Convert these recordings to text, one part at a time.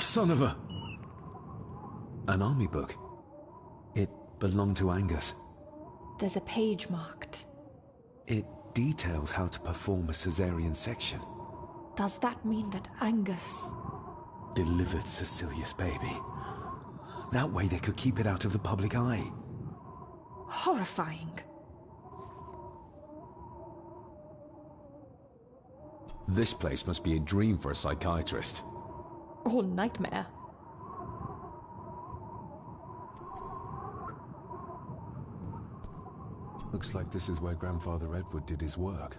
Son of a... An army book. It belonged to Angus. There's a page marked. It details how to perform a cesarean section. Does that mean that Angus... delivered Cecilia's baby? That way they could keep it out of the public eye. Horrifying. This place must be a dream for a psychiatrist. Or nightmare. Looks like this is where Grandfather Edward did his work.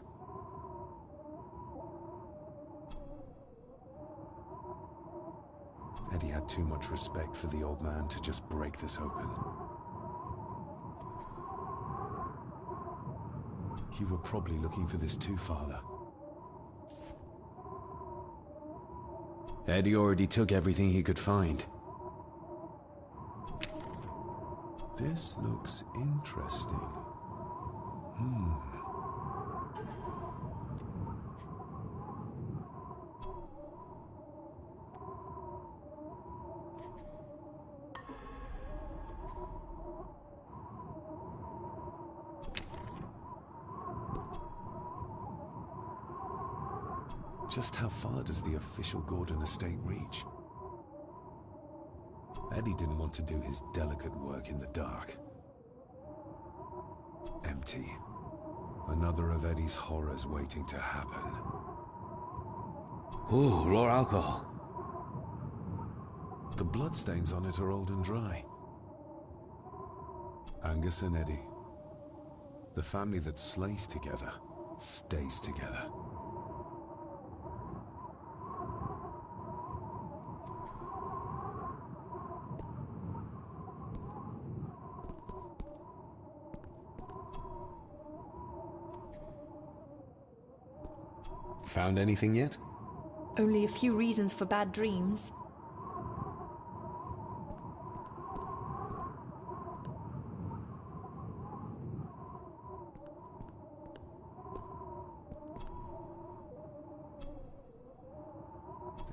Eddie had too much respect for the old man to just break this open. You were probably looking for this too, Father. Eddie already took everything he could find. This looks interesting. Just how far does the official Gordon estate reach? Eddie didn't want to do his delicate work in the dark. Empty. Another of Eddie's horrors waiting to happen. Ooh, raw alcohol. The bloodstains on it are old and dry. Angus and Eddie. The family that slays together, stays together. Found anything yet? Only a few reasons for bad dreams.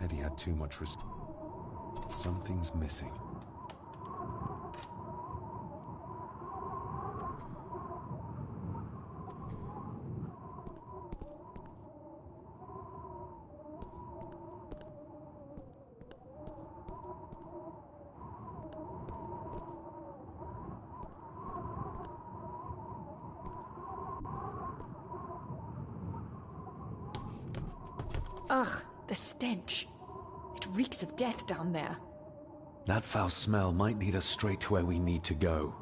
Eddie had too much respect. Something's missing. Ugh, the stench. It reeks of death down there. That foul smell might lead us straight to where we need to go.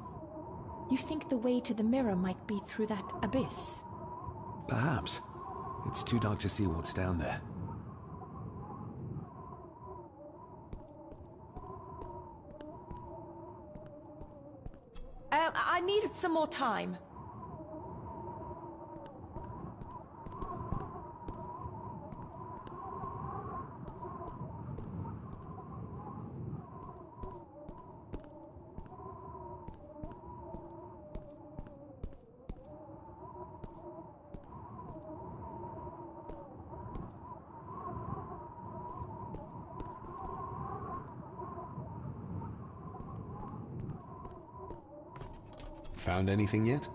You think the way to the mirror might be through that abyss? Perhaps. It's too dark to see what's down there. I needed some more time. Found anything yet?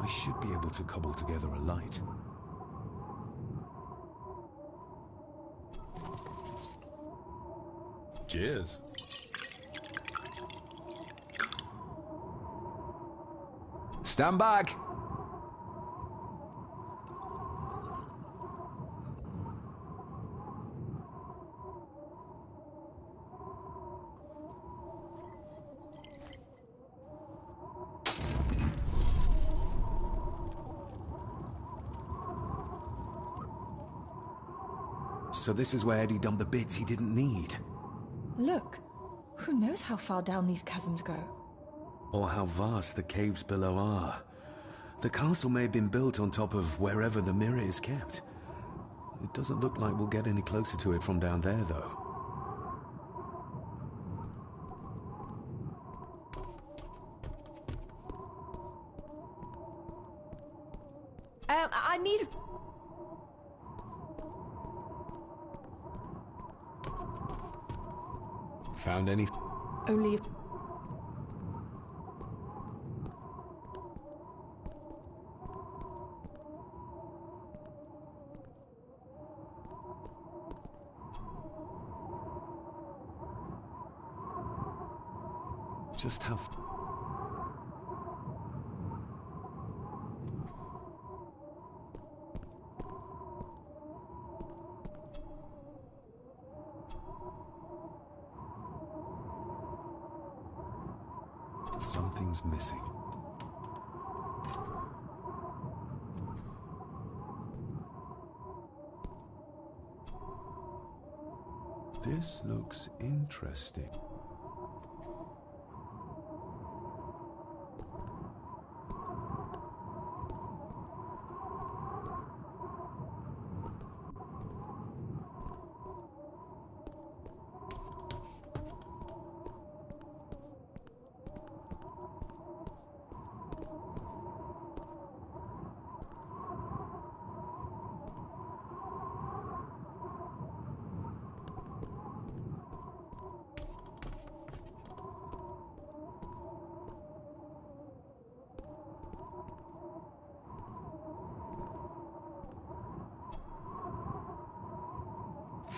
I should be able to cobble together a light. Cheers. Stand back! So this is where Eddie dumped the bits he didn't need. Look, Who knows how far down these chasms go? Or how vast the caves below are. The castle may have been built on top of wherever the mirror is kept. It doesn't look like we'll get any closer to it from down there, though. I need... Found any? Only... Just how... Something's missing. This looks interesting.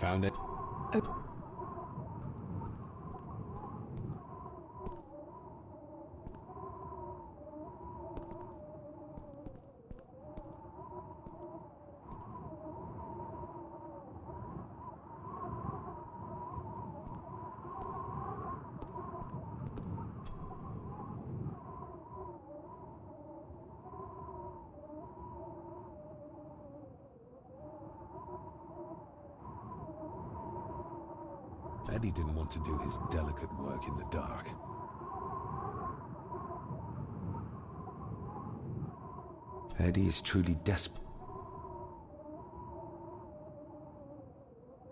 Found it. Oh. Eddie didn't want to do his delicate work in the dark. Eddie is truly desperate.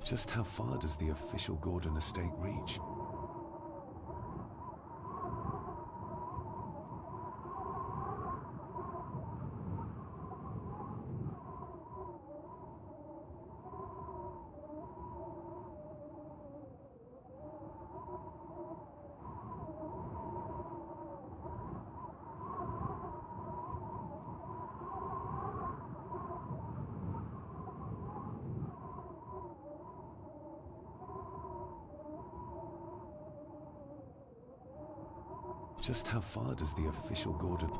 Just how far does the official Gordon estate reach? Just how far does the official Gordon...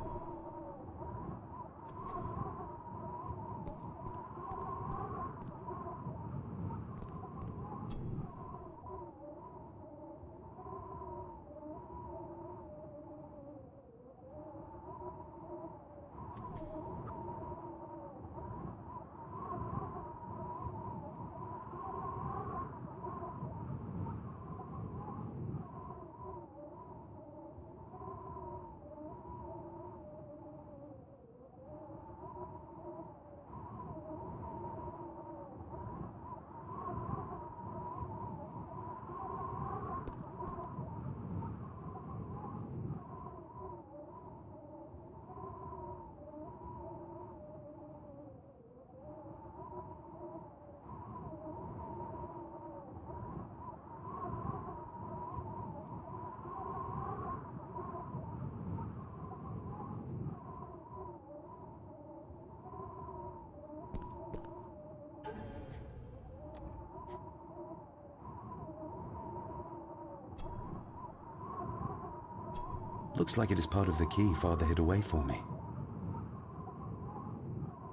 Looks like it is part of the key Father hid away for me.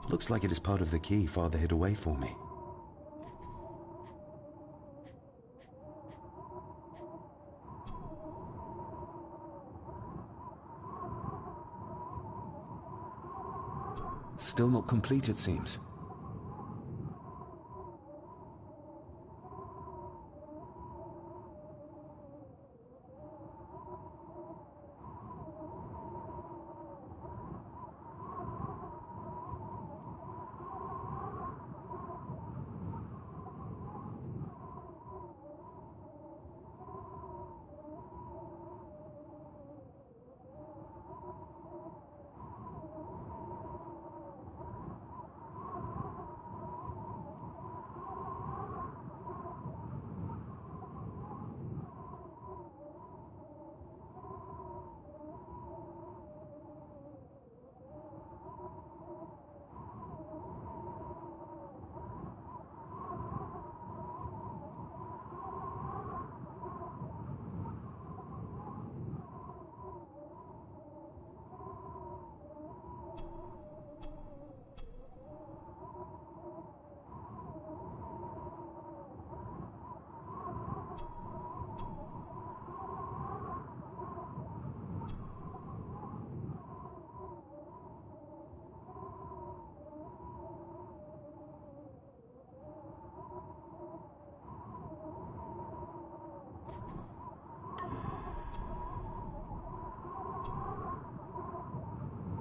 Looks like it is part of the key Father hid away for me. Still not complete, it seems.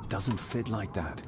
Doesn't fit like that.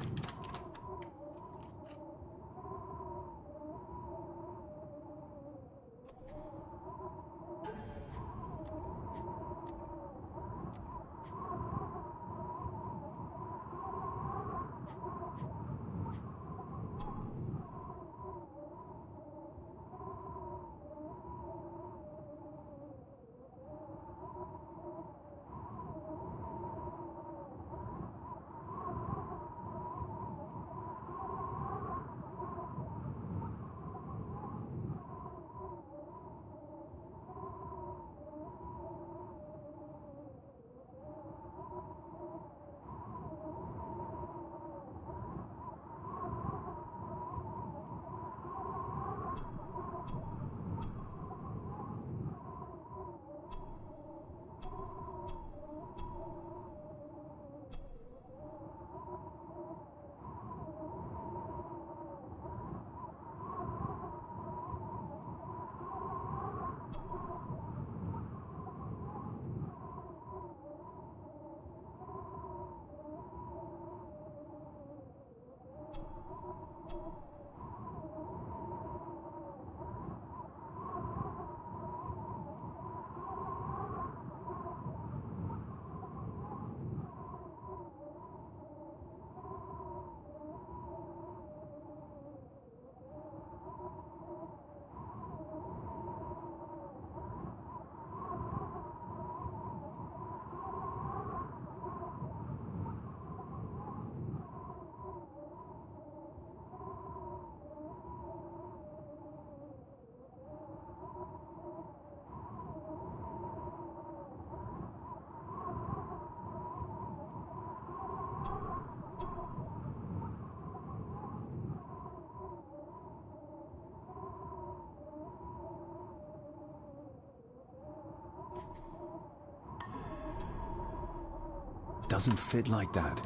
Doesn't fit like that.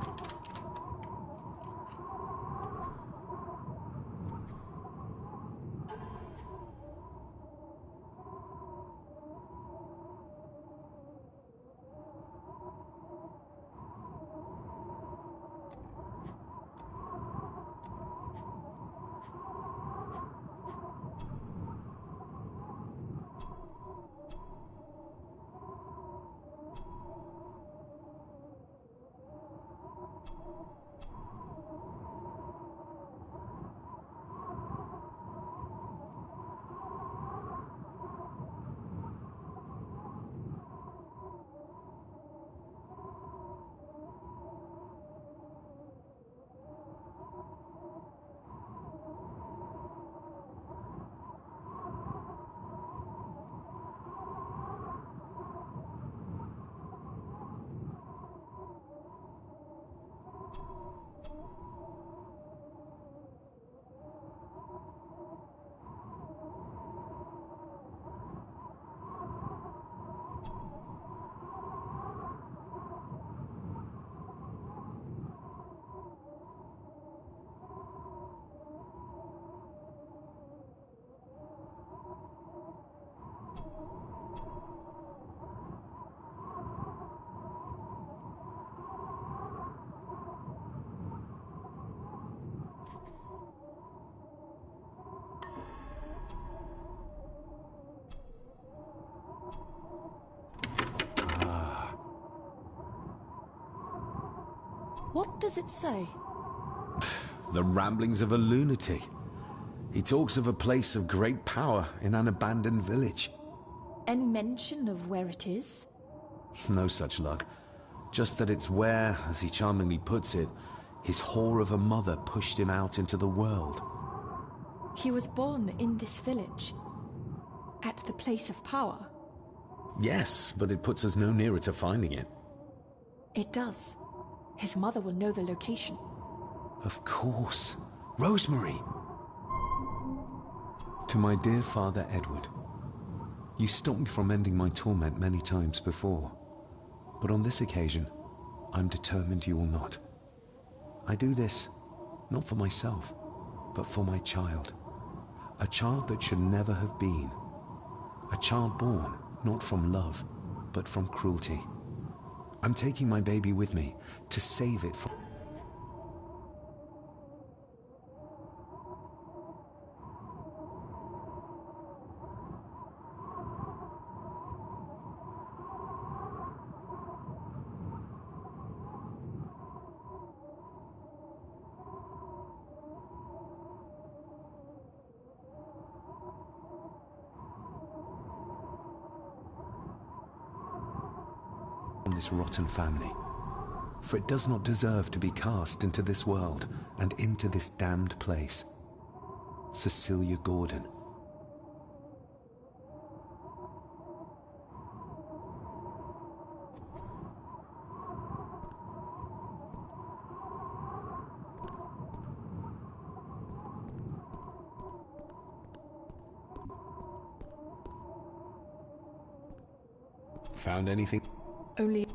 What does it say? The ramblings of a lunatic. He talks of a place of great power in an abandoned village. Any mention of where it is? No such luck. Just that it's where, as he charmingly puts it, his whore of a mother pushed him out into the world. He was born in this village, at the place of power. Yes, but it puts us no nearer to finding it. It does. His mother will know the location. Of course. Rosemary! To my dear Father Edward, you stopped me from ending my torment many times before, but on this occasion, I'm determined you will not. I do this, not for myself, but for my child. A child that should never have been. A child born, not from love, but from cruelty. I'm taking my baby with me to save it from... from this rotten family. For it does not deserve to be cast into this world and into this damned place. Cecilia Gordon. Found anything? Only...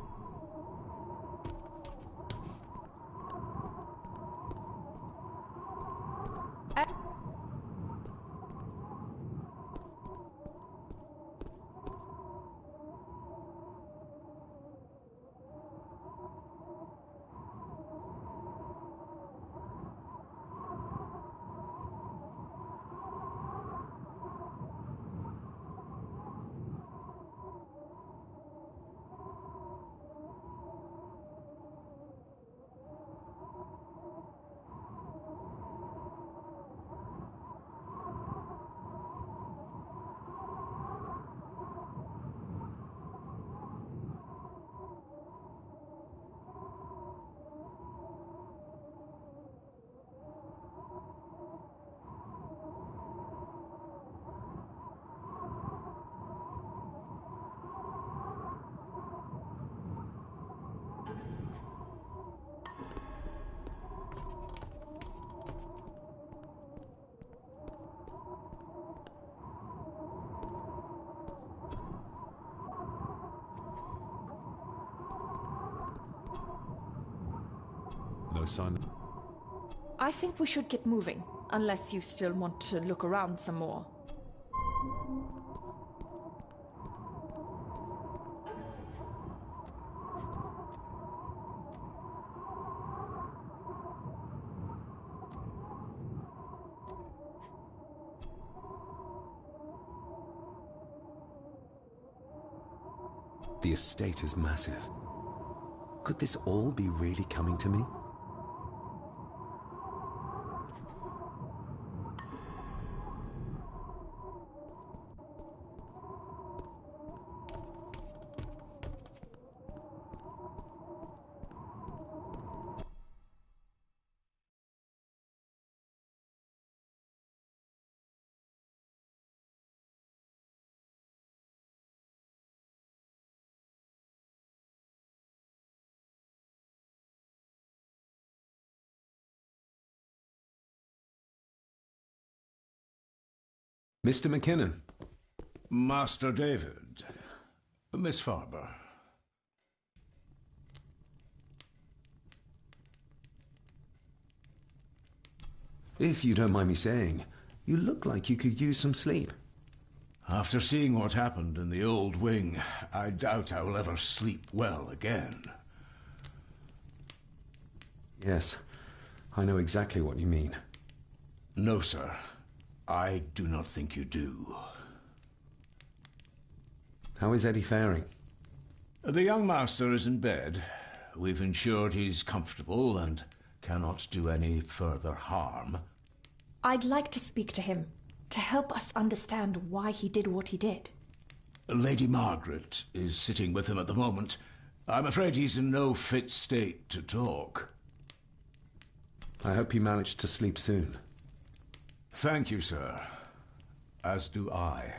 No sign. I think we should get moving, unless you still want to look around some more. The estate is massive. Could this all be really coming to me? Mr. McKinnon. Master David. Miss Farber. If you don't mind me saying, you look like you could use some sleep. After seeing what happened in the old wing, I doubt I will ever sleep well again. Yes, I know exactly what you mean. No, sir. I do not think you do. How is Eddie faring? The young master is in bed. We've ensured he's comfortable and cannot do any further harm. I'd like to speak to him, to help us understand why he did what he did. Lady Margaret is sitting with him at the moment. I'm afraid he's in no fit state to talk. I hope you managed to sleep soon. Thank you, sir. As do I.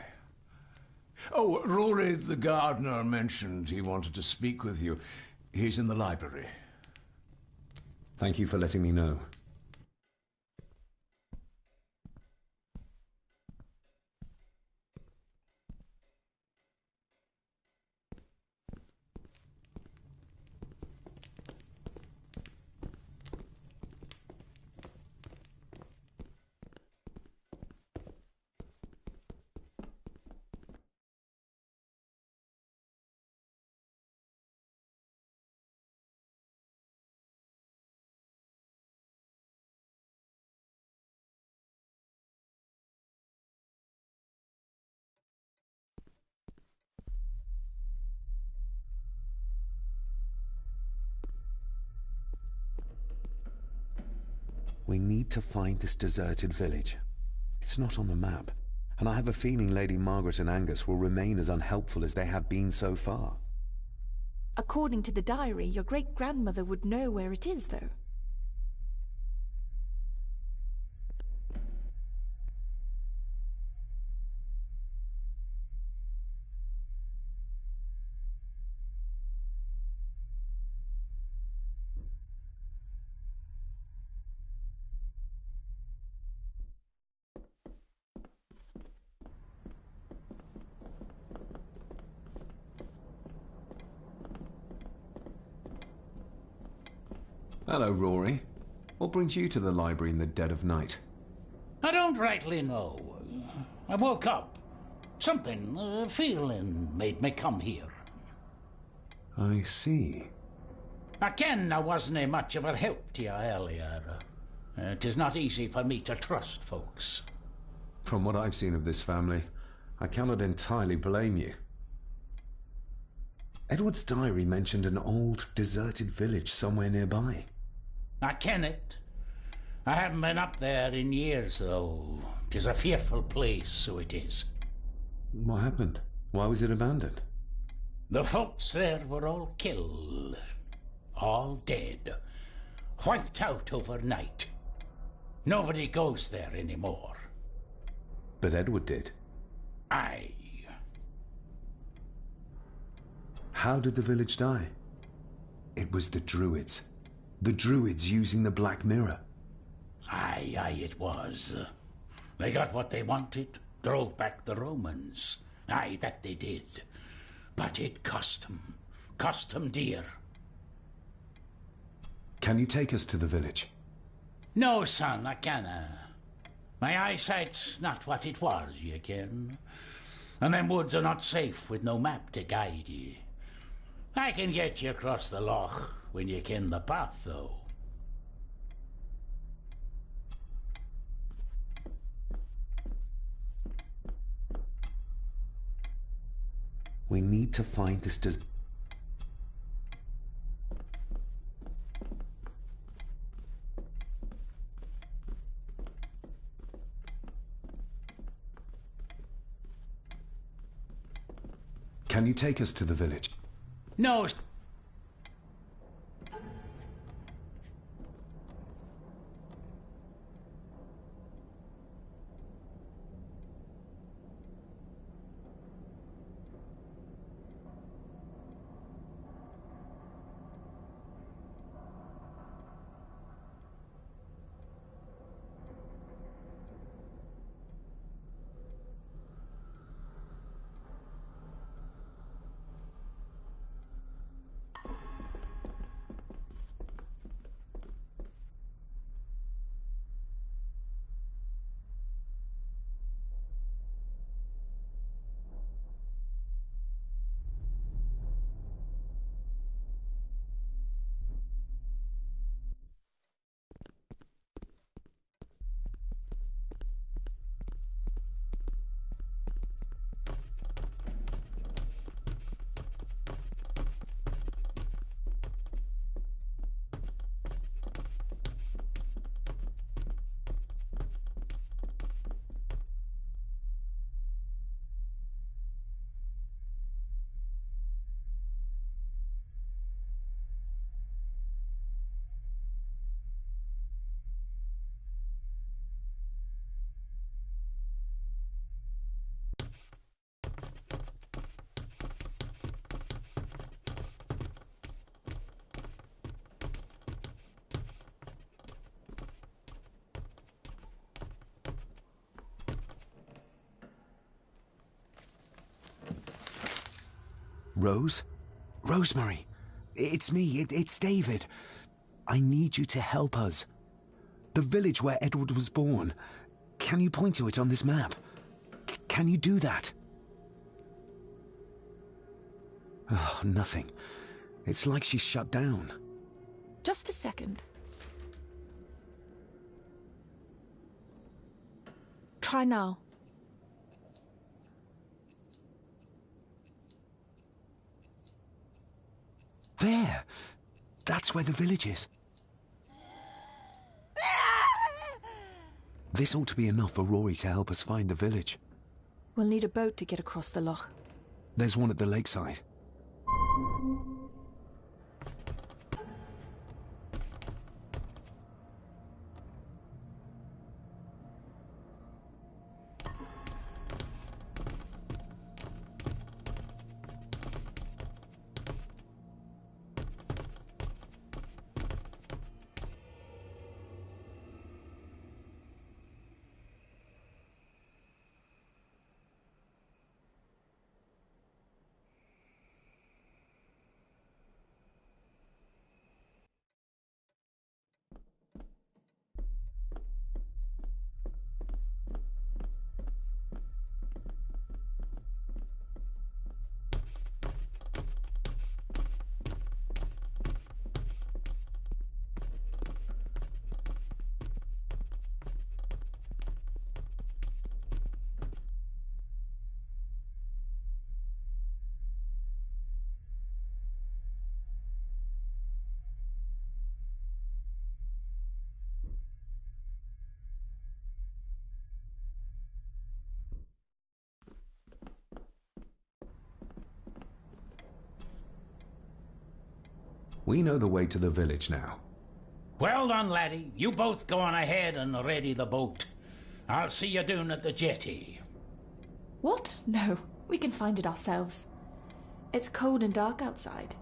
Oh, Rory the gardener mentioned he wanted to speak with you. He's in the library. Thank you for letting me know. We need to find this deserted village. It's not on the map, and I have a feeling Lady Margaret and Angus will remain as unhelpful as they have been so far. According to the diary, your great-grandmother would know where it is, though. Hello, Rory. What brings you to the library in the dead of night? I don't rightly know. I woke up. Something, a feeling, made me come here. I see. I ken I wasn't much of a help to you earlier. It is not easy for me to trust folks. From what I've seen of this family, I cannot entirely blame you. Edward's diary mentioned an old, deserted village somewhere nearby. I ken it. I haven't been up there in years, though. 'Tis a fearful place, so it is. What happened? Why was it abandoned? The folks there were all killed. All dead. Wiped out overnight. Nobody goes there anymore. But Edward did. Aye. How did the village die? It was the Druids. The Druids using the Black Mirror. Aye, it was. They got what they wanted, drove back the Romans. Aye, that they did. But it cost them dear. Can you take us to the village? No, son, I canna. My eyesight's not what it was, you ken. And them woods are not safe with no map to guide ye. I can get you across the loch when you ken the path, though. We need to find this Can you take us to the village? No. Rose? Rosemary! It's me, it's David. I need you to help us. The village where Edward was born. Can you point to it on this map? Can you do that? Oh, nothing. It's like she's shut down. Just a second. Try now. There! That's where the village is. This ought to be enough for Rory to help us find the village. We'll need a boat to get across the loch. There's one at the lakeside. We know the way to the village now. Well done, laddie. You both go on ahead and ready the boat. I'll see you down at the jetty. What? No, we can find it ourselves. It's cold and dark outside.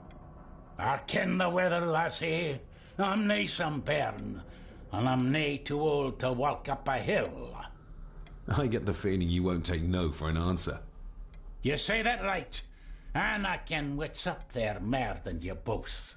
I ken the weather, lassie. I'm nae some bairn, and I'm nae too old to walk up a hill. I get the feeling you won't take no for an answer. You say that right, and I ken what's up there mair than you both.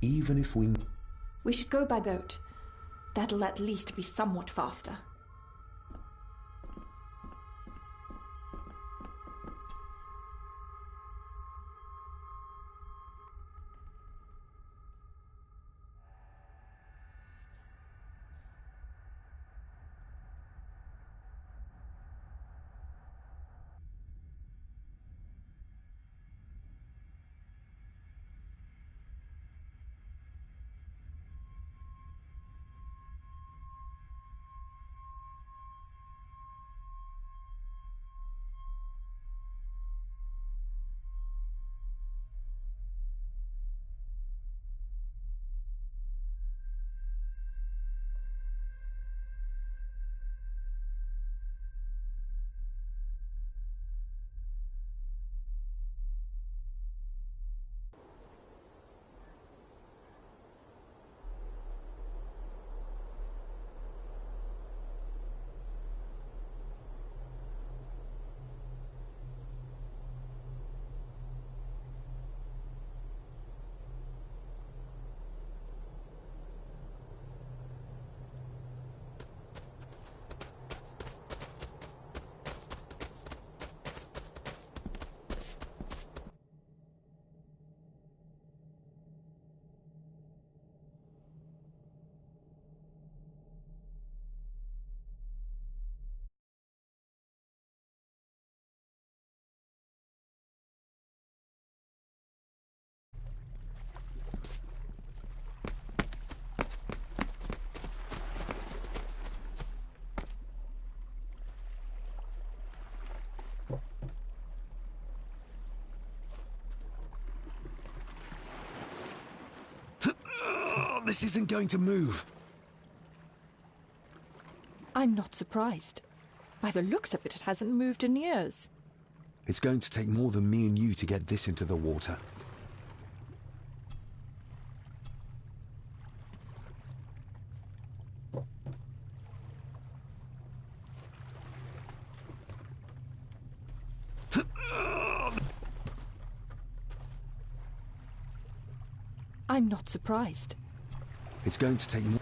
Even if we... We should go by boat. That'll at least be somewhat faster. This isn't going to move. I'm not surprised. By the looks of it, it hasn't moved in years. It's going to take more than me and you to get this into the water. I'm not surprised. It's going to take more...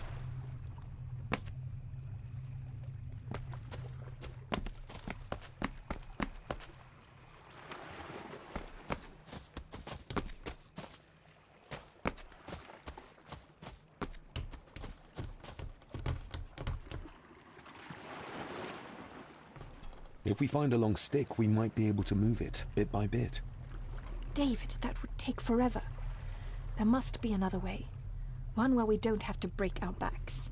If we find a long stick, we might be able to move it, bit by bit. David, that would take forever. There must be another way. One where we don't have to break our backs.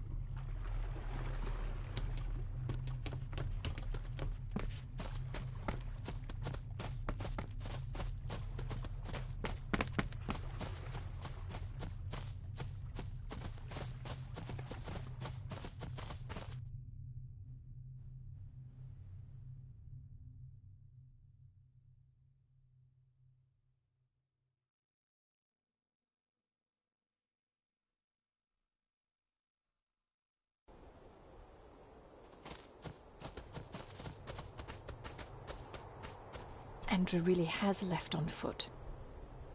Andrew really has left on foot.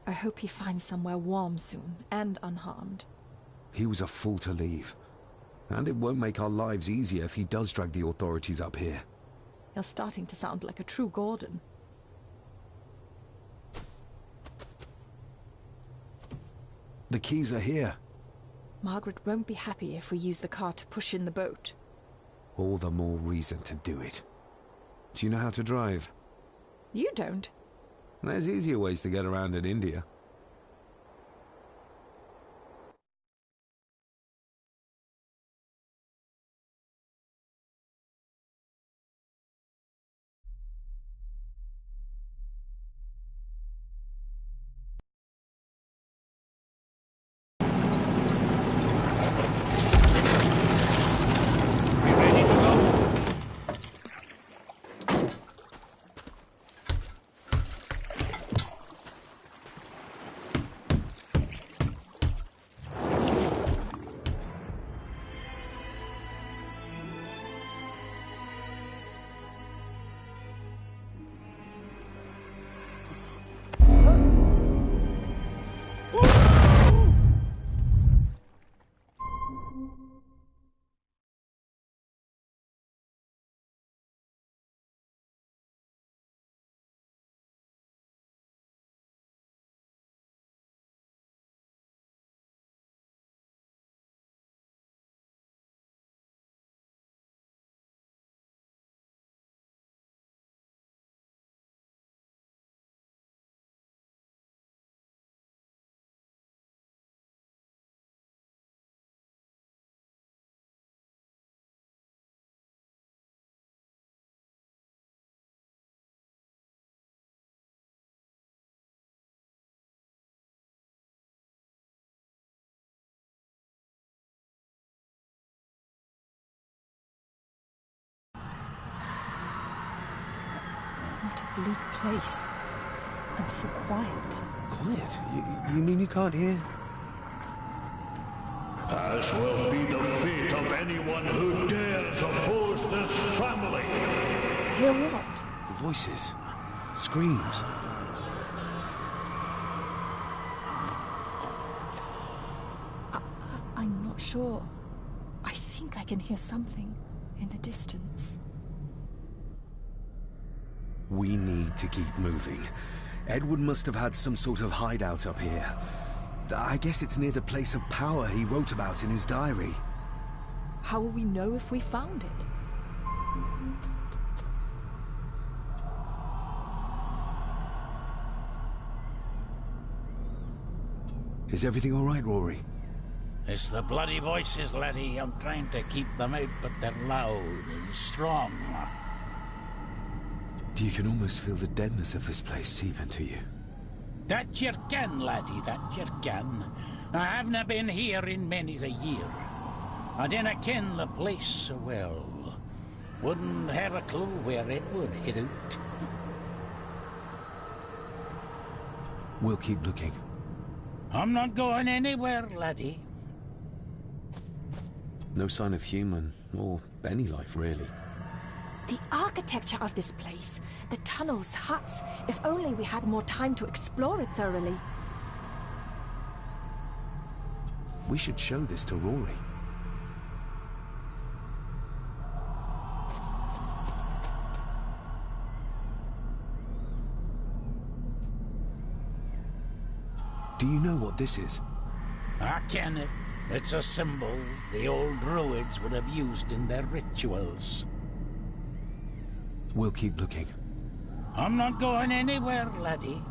I hope he finds somewhere warm soon, and unharmed. He was a fool to leave. And it won't make our lives easier if he does drag the authorities up here. You're starting to sound like a true Gordon. The keys are here. Margaret won't be happy if we use the car to push in the boat. All the more reason to do it. Do you know how to drive? You don't. There's easier ways to get around in India. What a bleak place. And so quiet. Quiet? You mean you can't hear? As will be the fate of anyone who dares oppose this family. Hear what? The voices. Screams. I'm not sure. I think I can hear something in the distance. We need to keep moving. Edward must have had some sort of hideout up here. I guess it's near the place of power he wrote about in his diary. How will we know if we found it? Is everything all right, Rory? It's the bloody voices, laddie. I'm trying to keep them out, but they're loud and strong. You can almost feel the deadness of this place seep into you. That you can, laddie, that you can. I haven't been here in many a year. I dinna ken the place so well. Wouldn't have a clue where it would hit out. We'll keep looking. I'm not going anywhere, laddie. No sign of human, or any life, really. The architecture of this place, the tunnels, huts. If only we had more time to explore it thoroughly. We should show this to Rory. Do you know what this is? I ken it. It's a symbol the old druids would have used in their rituals. We'll keep looking. I'm not going anywhere, laddie.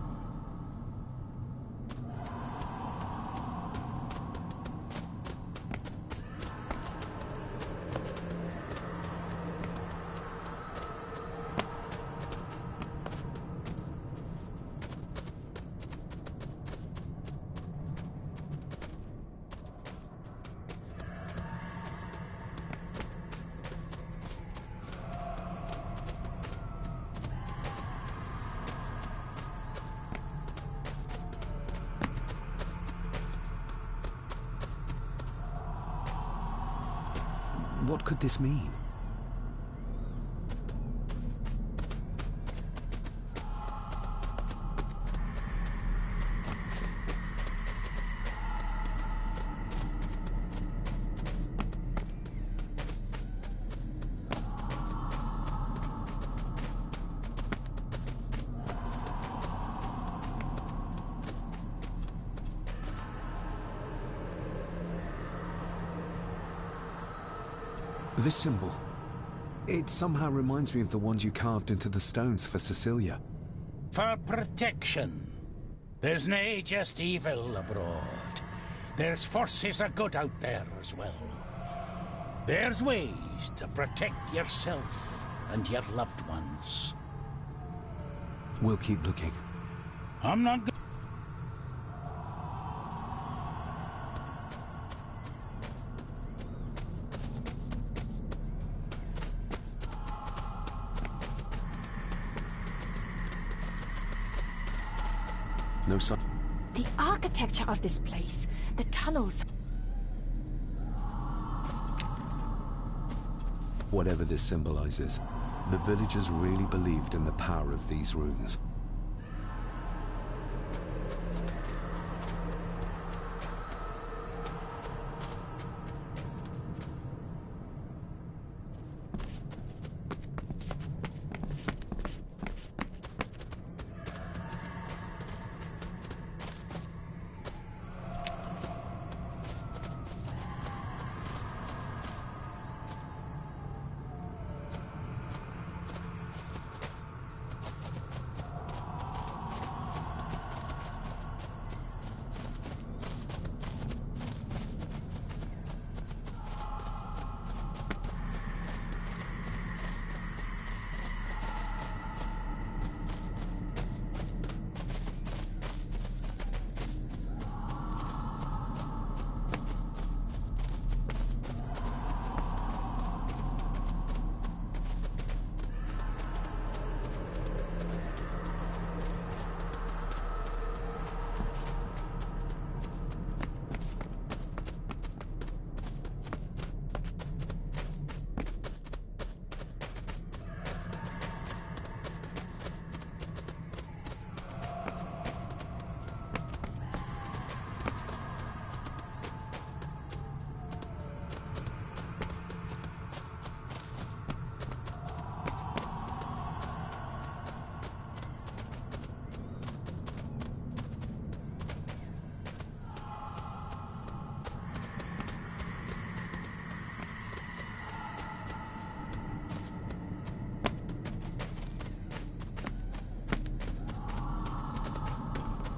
What could this mean? This symbol. It somehow reminds me of the ones you carved into the stones for Cecilia. For protection. There's nae just evil abroad. There's forces of good out there as well. There's ways to protect yourself and your loved ones. We'll keep looking. I'm not go- No sign. The architecture of this place, the tunnels. Whatever this symbolizes, the villagers really believed in the power of these runes.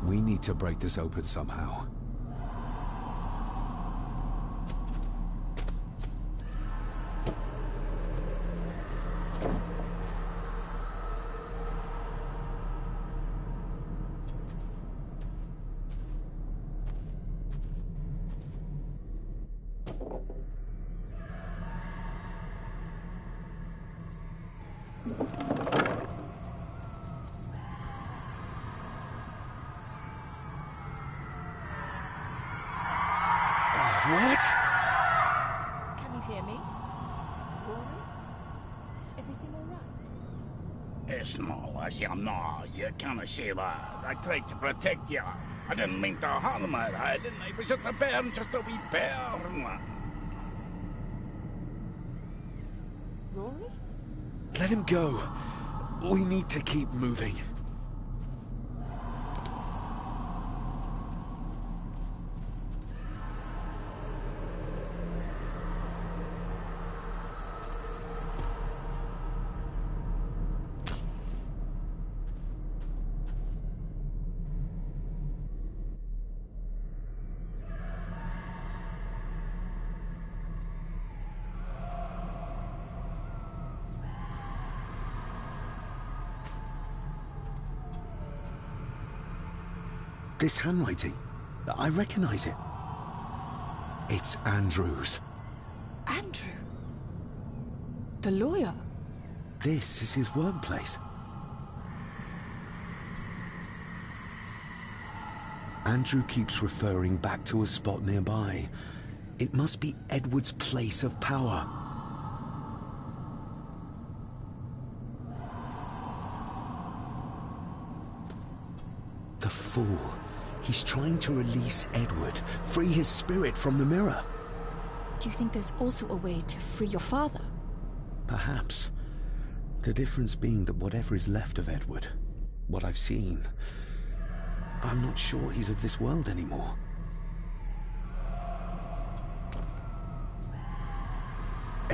We need to break this open somehow. What? Can you hear me? Rory? Is everything all right? It's not like you know. You can't see that. I tried to protect you. I didn't mean to harm her. I didn't. It was just a bear, just a wee bear. Rory? Let him go. We need to keep moving. This handwriting, I recognize it. It's Andrew's. Andrew? The lawyer? This is his workplace. Andrew keeps referring back to a spot nearby. It must be Edward's place of power. The fool. He's trying to release Edward, free his spirit from the mirror. Do you think there's also a way to free your father? Perhaps. The difference being that whatever is left of Edward, what I've seen, I'm not sure he's of this world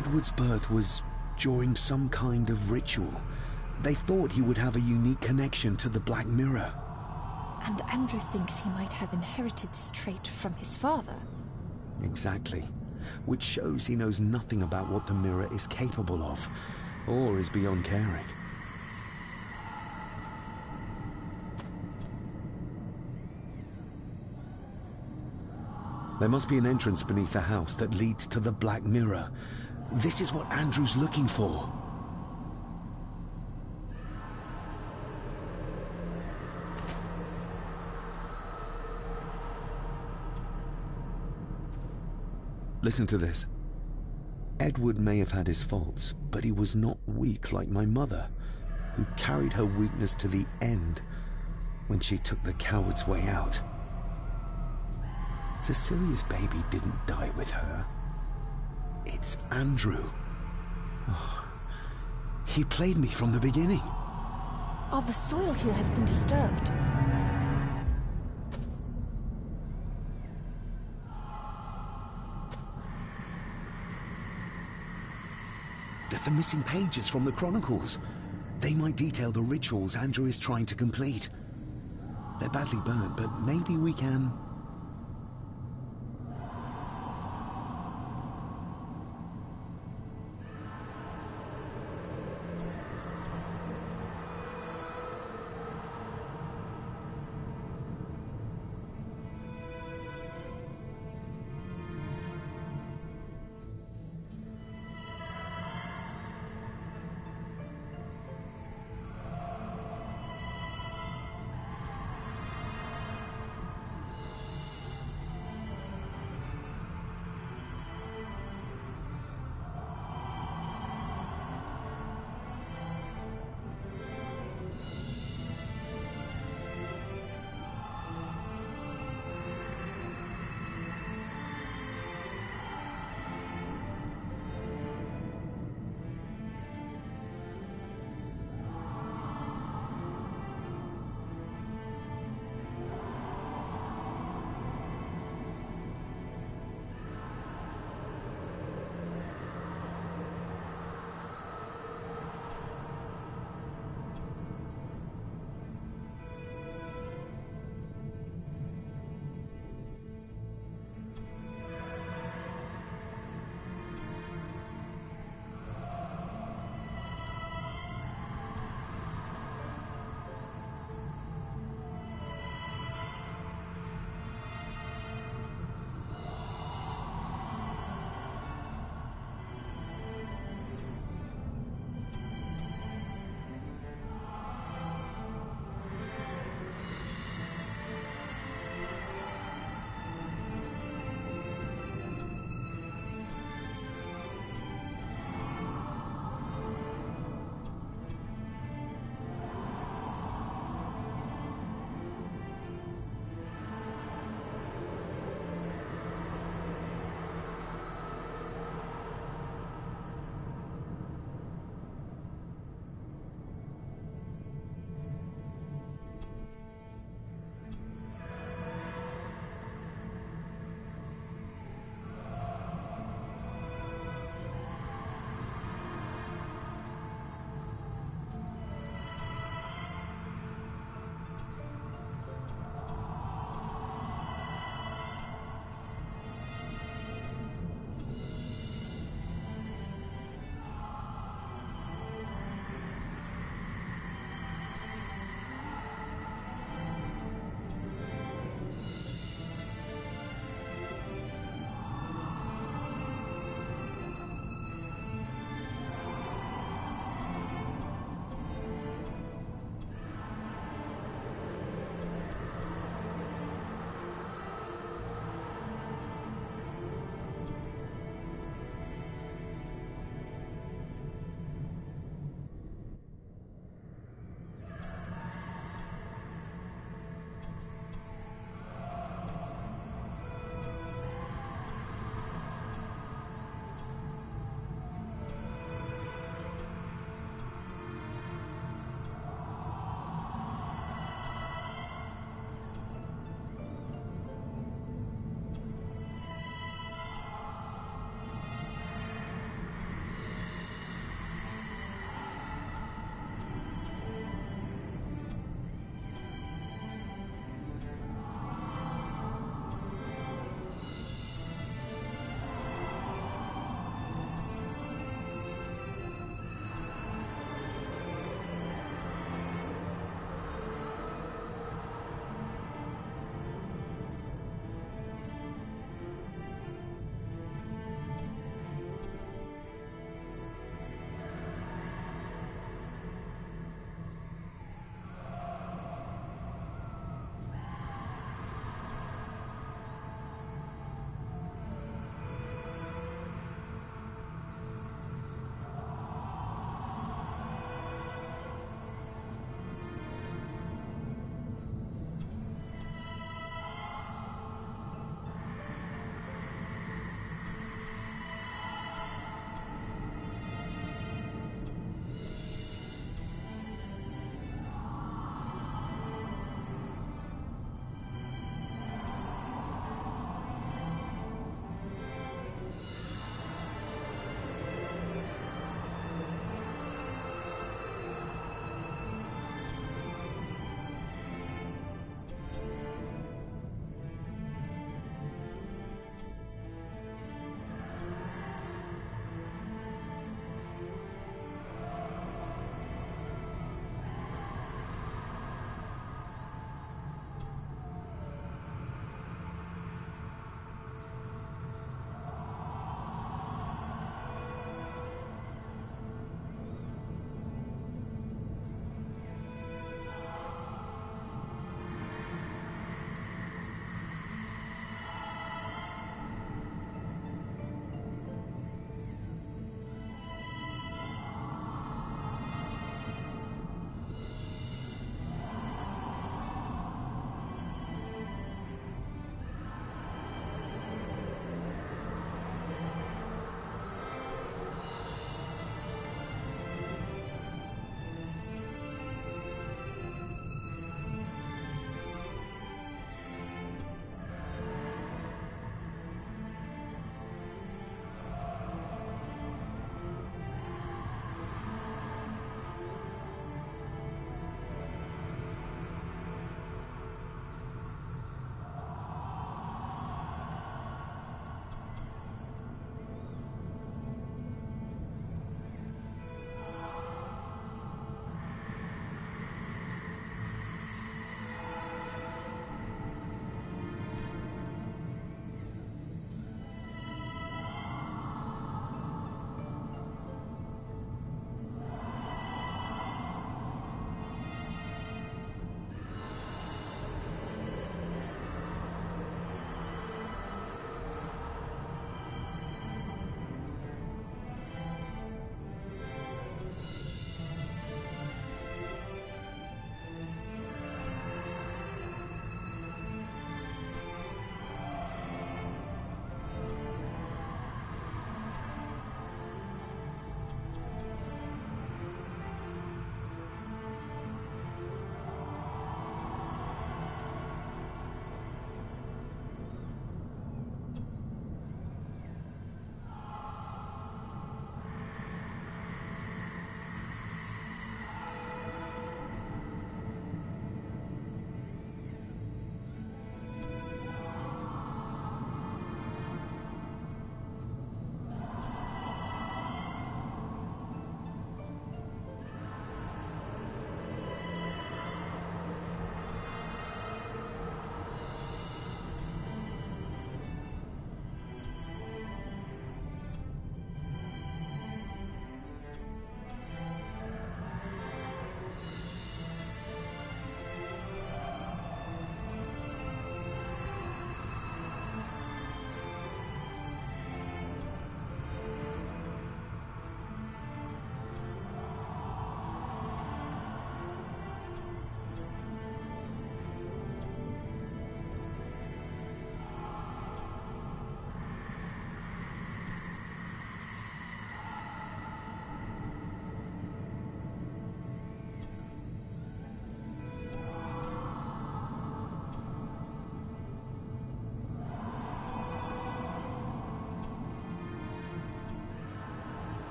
Edward's birth was during some kind of ritual. They thought he would have a unique connection to the Black Mirror. And Andrew thinks he might have inherited this trait from his father. Exactly. Which shows he knows nothing about what the mirror is capable of, or is beyond caring. There must be an entrance beneath the house that leads to the Black Mirror. This is what Andrew's looking for. Listen to this. Edward may have had his faults, but he was not weak like my mother, who carried her weakness to the end when she took the coward's way out. Cecilia's baby didn't die with her. It's Andrew. Oh, he played me from the beginning. Oh, the soil here has been disturbed. They're the missing pages from the Chronicles. They might detail the rituals Andrew is trying to complete. They're badly burnt, but maybe we can...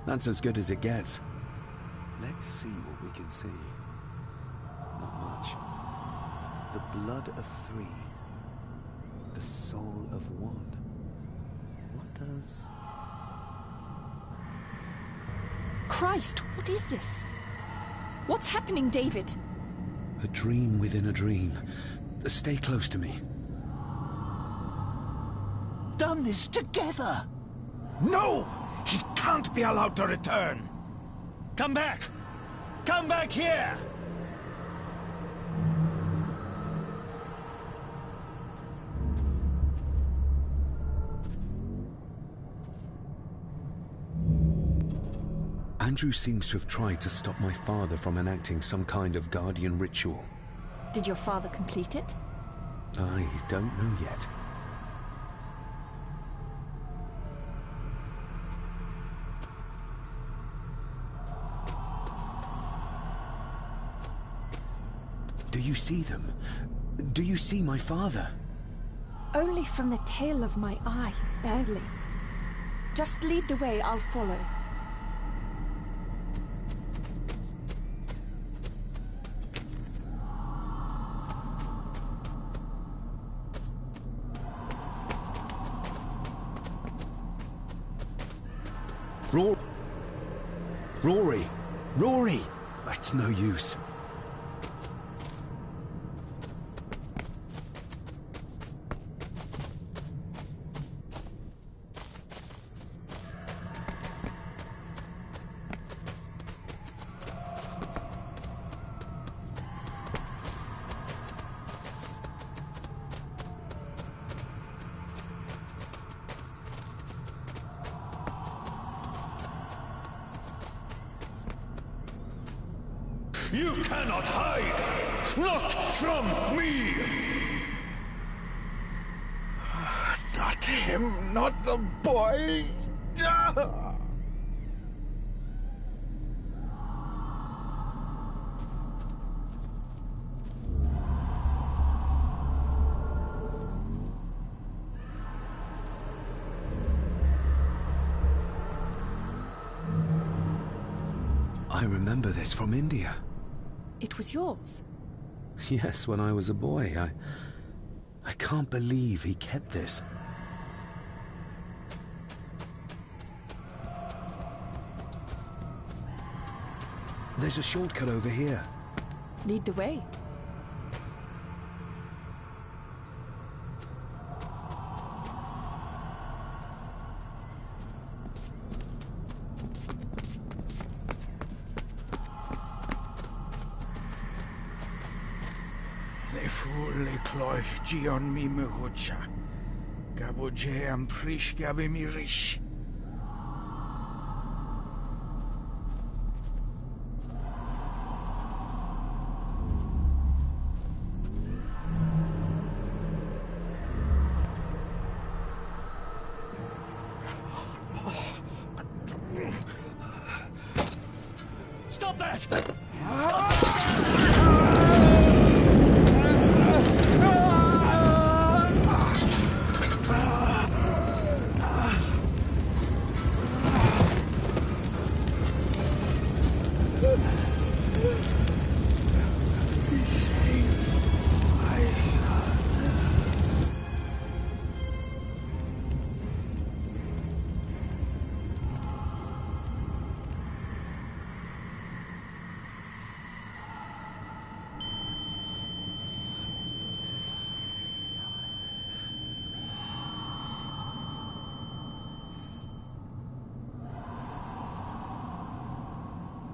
That's as good as it gets. Let's see what we can see. Not much. The blood of 3. The soul of 1. What does... Christ, what is this? What's happening, David? A dream within a dream. Stay close to me. Done this together! No! He can't be allowed to return! Come back! Come back here! Andrew seems to have tried to stop my father from enacting some kind of guardian ritual. Did your father complete it? I don't know yet. Do you see them? Do you see my father? Only from the tail of my eye, barely. Just lead the way, I'll follow. Rory! Rory! That's no use. You cannot hide! Not from me! Not him, not the boy! I remember this from India. It was yours. Yes, when I was a boy. I can't believe he kept this. There's a shortcut over here. Lead the way. Cloich Gion mi muhucha. Gabuje am prish gabi mi rish. Stop that!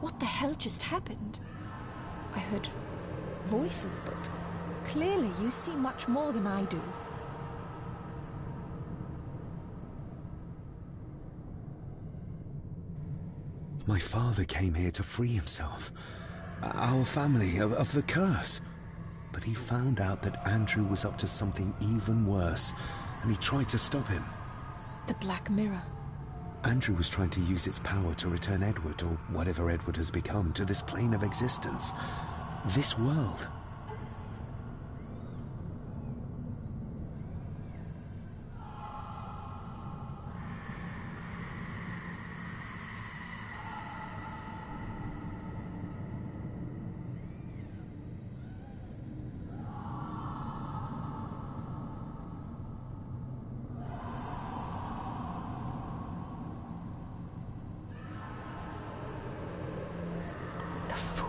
What the hell just happened? I heard voices, but clearly you see much more than I do. My father came here to free himself, our family, of the curse. But he found out that Andrew was up to something even worse, and he tried to stop him. The Black Mirror. Andrew was trying to use its power to return Edward, or whatever Edward has become, to this plane of existence. This world.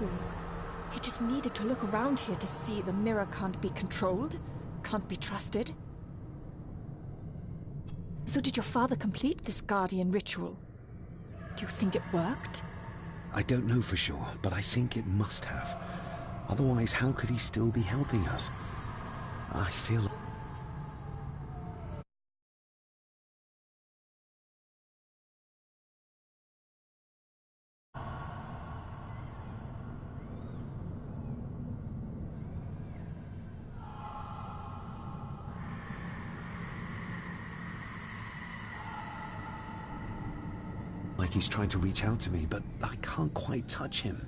cool. He just needed to look around here to see the mirror can't be controlled, can't be trusted. So did your father complete this guardian ritual? Do you think it worked? I don't know for sure, but I think it must have. Otherwise, how could he still be helping us? I feel... like he's trying to reach out to me, but I can't quite touch him.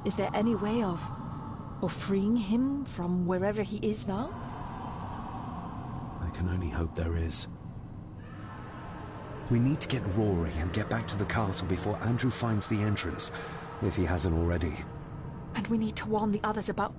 Is there any way of freeing him from wherever he is now? I can only hope there is. We need to get Rory and get back to the castle before Andrew finds the entrance, if he hasn't already. And we need to warn the others about...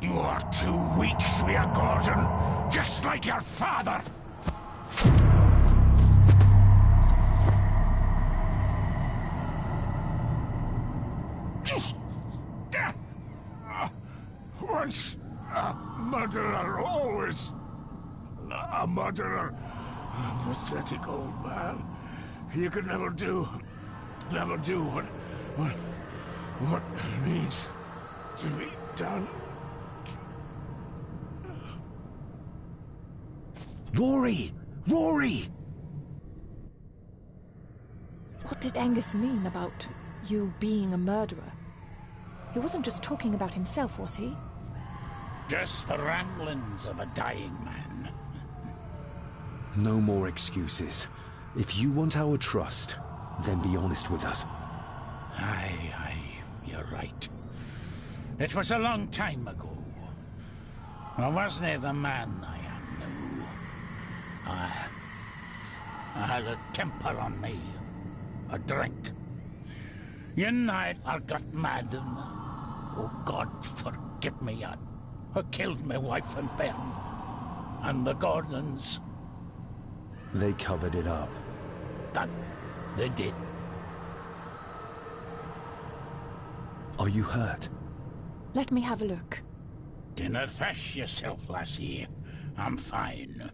You are too weak, Swear Gordon, just like your father. Once a murderer, always a murderer. Pathetic old man. You could never do what needs to be done. Rory! Rory! What did Angus mean about you being a murderer? He wasn't just talking about himself, was he? Just the ramblings of a dying man. No more excuses. If you want our trust, then be honest with us. Aye, you're right. It was a long time ago. I wasn't the man I am now. I had a temper on me. A drink. One night I got mad and... Oh, God forgive me, I killed my wife and bairn. And the Gordons. They covered it up. That they did. Are you hurt? Let me have a look. Dinna fash yourself, lassie. I'm fine.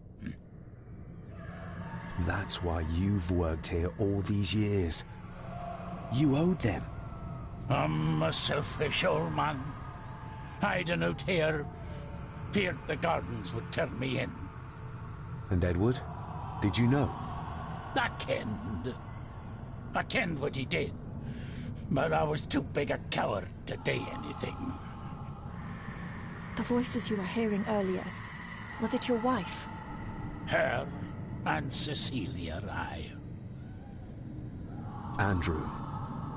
That's why you've worked here all these years. You owed them. I'm a selfish old man. Hiding out here, feared the Gardens would turn me in. And Edward? Did you know? I kenned what he did. But I was too big a coward to do anything. The voices you were hearing earlier, was it your wife? Her and Cecilia, aye. Andrew.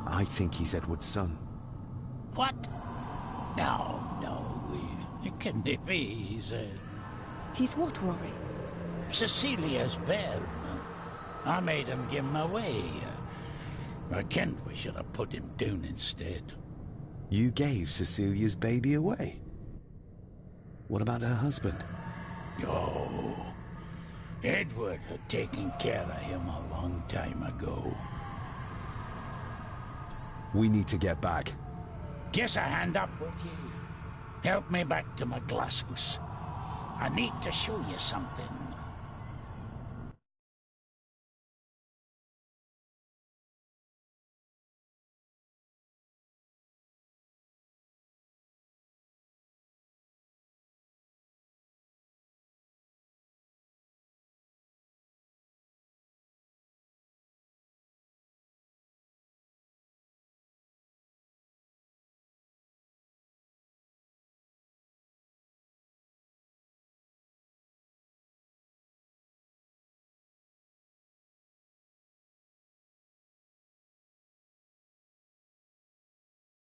I think he's Edward's son. What? No, it can't be. He's what, Rory? Cecilia's bairn. I made him give him away. I kenned we should have put him down instead. You gave Cecilia's baby away? What about her husband? Oh, Edward had taken care of him a long time ago. We need to get back. Guess a hand up with you. Help me back to my glasshouse. I need to show you something.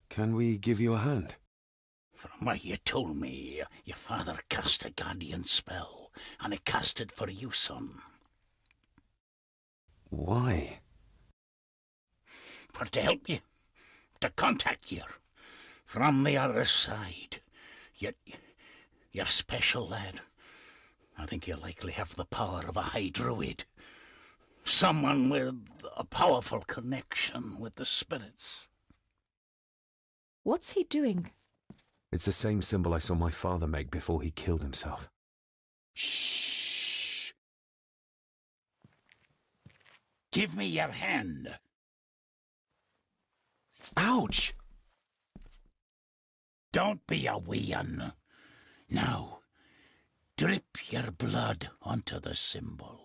Can we give you a hand? From what you told me, your father cast a guardian spell, and it cast it for you, son. Why? For to help you, to contact you from the other side. You're special, lad. I think you likely have the power of a high druid. Someone with a powerful connection with the spirits. What's he doing? It's the same symbol I saw my father make before he killed himself. Shh! Give me your hand. Ouch! Don't be a wee un. Now, drip your blood onto the symbol.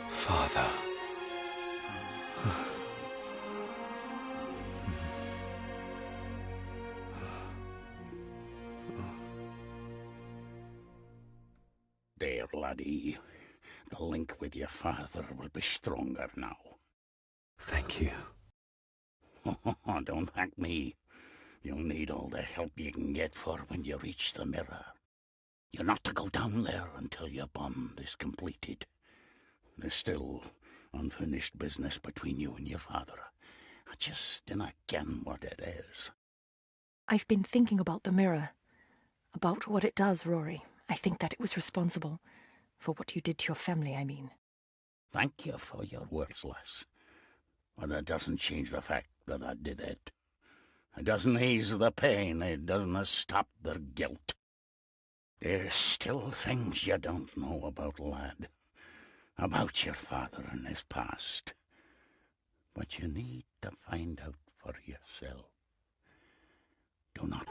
Father. There, laddie. The link with your father will be stronger now. Thank you. Don't thank me. You'll need all the help you can get for when you reach the mirror. You're not to go down there until your bond is completed. There's still unfinished business between you and your father. I just dinna ken what it is. I've been thinking about the mirror. About what it does, Rory. I think that it was responsible. For what you did to your family, I mean. Thank you for your words, lass. But it doesn't change the fact that I did it. It doesn't ease the pain. It doesn't stop the guilt. There's still things you don't know about, lad. About your father and his past. But you need to find out for yourself. Do not...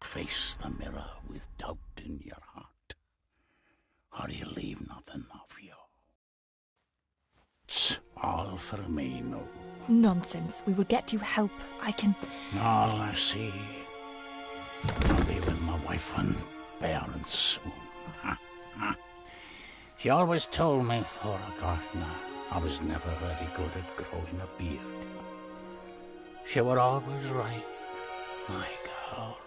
Face the mirror with doubt in your heart, or you leave nothing of you. It's all for me, no. Nonsense. We will get you help. I can... All I see. I'll be with my wife and parents soon. She always told me for a gardener I was never very good at growing a beard. She were always right, my girl.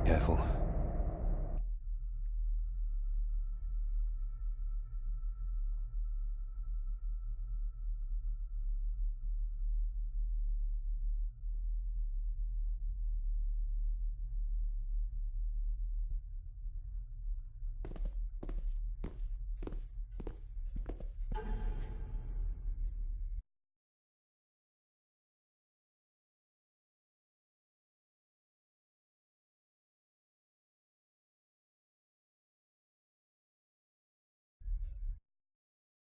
Careful.